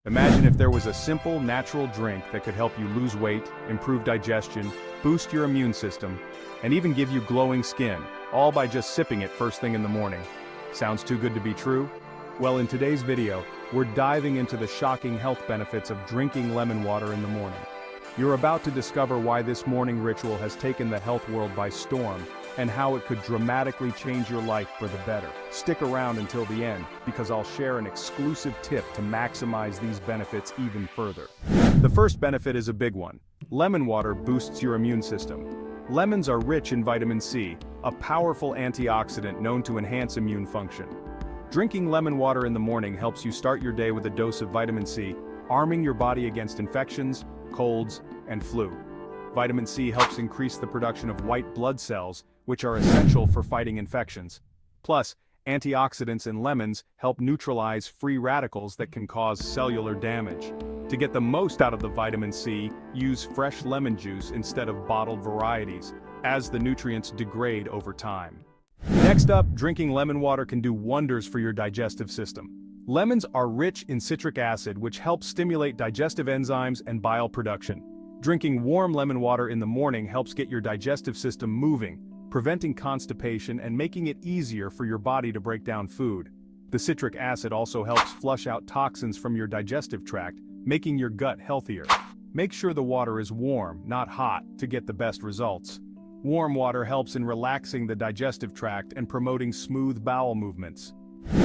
Imagine if there was a simple, natural drink that could help you lose weight, improve digestion, boost your immune system, and even give you glowing skin, all by just sipping it first thing in the morning. Sounds too good to be true? Well, in today's video, we're diving into the shocking health benefits of drinking lemon water in the morning. You're about to discover why this morning ritual has taken the health world by storm, and how it could dramatically change your life for the better. Stick around until the end, because I'll share an exclusive tip to maximize these benefits even further. The first benefit is a big one. Lemon water boosts your immune system. Lemons are rich in vitamin C, a powerful antioxidant known to enhance immune function. Drinking lemon water in the morning helps you start your day with a dose of vitamin C, arming your body against infections, colds, and flu. Vitamin C helps increase the production of white blood cells, which are essential for fighting infections. Plus, antioxidants in lemons help neutralize free radicals that can cause cellular damage. To get the most out of the vitamin C, use fresh lemon juice instead of bottled varieties, as the nutrients degrade over time. Next up, drinking lemon water can do wonders for your digestive system. Lemons are rich in citric acid, which helps stimulate digestive enzymes and bile production. Drinking warm lemon water in the morning helps get your digestive system moving, preventing constipation and making it easier for your body to break down food. The citric acid also helps flush out toxins from your digestive tract, making your gut healthier. Make sure the water is warm, not hot, to get the best results. Warm water helps in relaxing the digestive tract and promoting smooth bowel movements.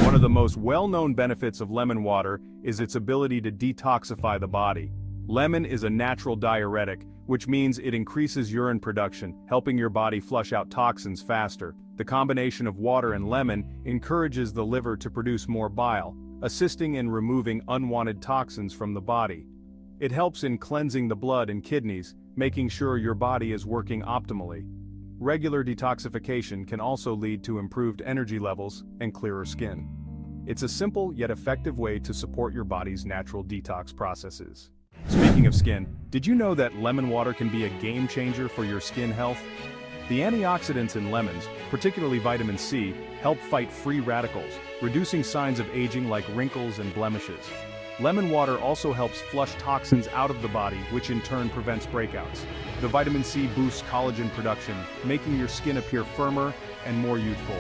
One of the most well-known benefits of lemon water is its ability to detoxify the body. Lemon is a natural diuretic, which means it increases urine production, helping your body flush out toxins faster. The combination of water and lemon encourages the liver to produce more bile, assisting in removing unwanted toxins from the body. It helps in cleansing the blood and kidneys, making sure your body is working optimally. Regular detoxification can also lead to improved energy levels and clearer skin. It's a simple yet effective way to support your body's natural detox processes. Speaking of skin, did you know that lemon water can be a game changer for your skin health? The antioxidants in lemons, particularly vitamin C, help fight free radicals, reducing signs of aging like wrinkles and blemishes. Lemon water also helps flush toxins out of the body, which in turn prevents breakouts. The vitamin C boosts collagen production, making your skin appear firmer and more youthful.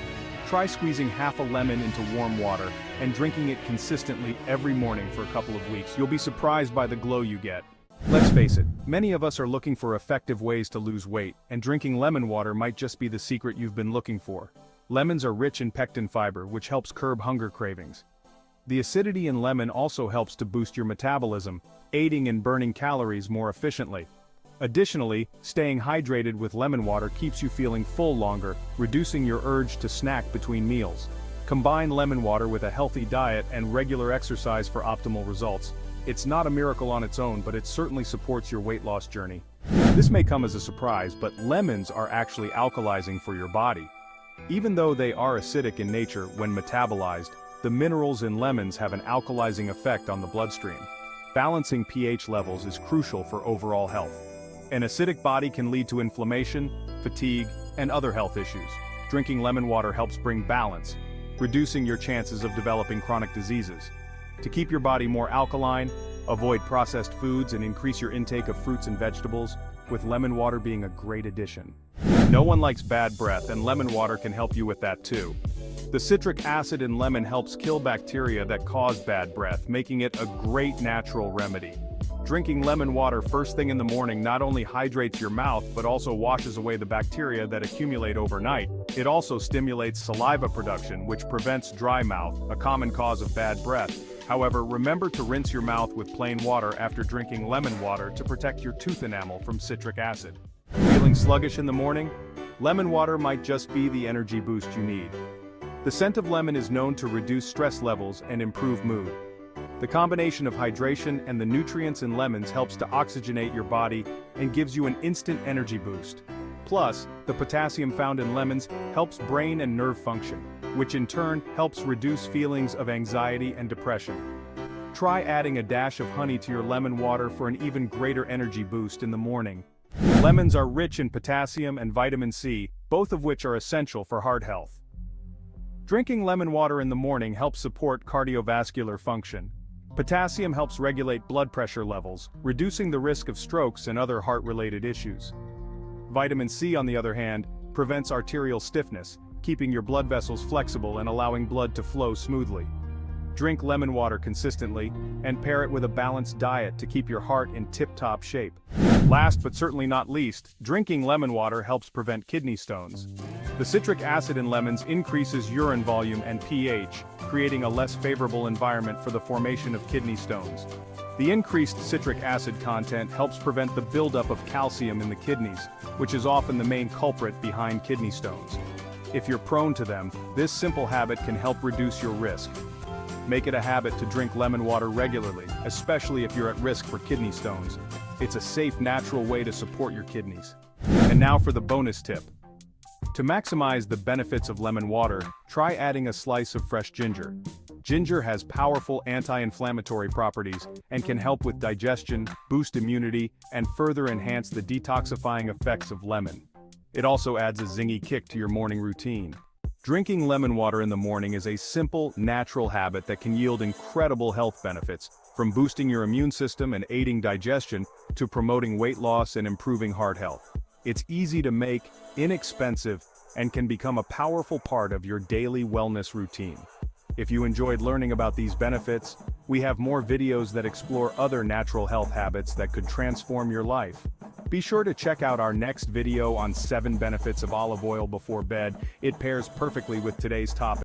Try squeezing half a lemon into warm water and drinking it consistently every morning for a couple of weeks. You'll be surprised by the glow you get. Let's face it, many of us are looking for effective ways to lose weight, and drinking lemon water might just be the secret you've been looking for. Lemons are rich in pectin fiber, which helps curb hunger cravings. The acidity in lemon also helps to boost your metabolism, aiding in burning calories more efficiently. Additionally, staying hydrated with lemon water keeps you feeling full longer, reducing your urge to snack between meals. Combine lemon water with a healthy diet and regular exercise for optimal results. It's not a miracle on its own, but it certainly supports your weight loss journey. This may come as a surprise, but lemons are actually alkalizing for your body. Even though they are acidic in nature when metabolized, the minerals in lemons have an alkalizing effect on the bloodstream. Balancing pH levels is crucial for overall health. An acidic body can lead to inflammation, fatigue, and other health issues. Drinking lemon water helps bring balance, reducing your chances of developing chronic diseases. To keep your body more alkaline, avoid processed foods and increase your intake of fruits and vegetables, with lemon water being a great addition. No one likes bad breath, and lemon water can help you with that too. The citric acid in lemon helps kill bacteria that cause bad breath, making it a great natural remedy. Drinking lemon water first thing in the morning not only hydrates your mouth but also washes away the bacteria that accumulate overnight. It also stimulates saliva production, which prevents dry mouth, a common cause of bad breath. However, remember to rinse your mouth with plain water after drinking lemon water to protect your tooth enamel from citric acid. Feeling sluggish in the morning? Lemon water might just be the energy boost you need. The scent of lemon is known to reduce stress levels and improve mood. The combination of hydration and the nutrients in lemons helps to oxygenate your body and gives you an instant energy boost. Plus, the potassium found in lemons helps brain and nerve function, which in turn helps reduce feelings of anxiety and depression. Try adding a dash of honey to your lemon water for an even greater energy boost in the morning. Lemons are rich in potassium and vitamin C, both of which are essential for heart health. Drinking lemon water in the morning helps support cardiovascular function. Potassium helps regulate blood pressure levels, reducing the risk of strokes and other heart-related issues. Vitamin C, on the other hand, prevents arterial stiffness, keeping your blood vessels flexible and allowing blood to flow smoothly. Drink lemon water consistently, and pair it with a balanced diet to keep your heart in tip-top shape. Last but certainly not least, drinking lemon water helps prevent kidney stones. The citric acid in lemons increases urine volume and pH, creating a less favorable environment for the formation of kidney stones. The increased citric acid content helps prevent the buildup of calcium in the kidneys, which is often the main culprit behind kidney stones. If you're prone to them, this simple habit can help reduce your risk. Make it a habit to drink lemon water regularly, especially if you're at risk for kidney stones. It's a safe, natural way to support your kidneys. And now for the bonus tip. To maximize the benefits of lemon water, try adding a slice of fresh ginger. Ginger has powerful anti-inflammatory properties and can help with digestion, boost immunity, and further enhance the detoxifying effects of lemon. It also adds a zingy kick to your morning routine. Drinking lemon water in the morning is a simple, natural habit that can yield incredible health benefits, from boosting your immune system and aiding digestion to promoting weight loss and improving heart health. It's easy to make, inexpensive, and can become a powerful part of your daily wellness routine. If you enjoyed learning about these benefits, we have more videos that explore other natural health habits that could transform your life. Be sure to check out our next video on 7 benefits of olive oil before bed. It pairs perfectly with today's topic.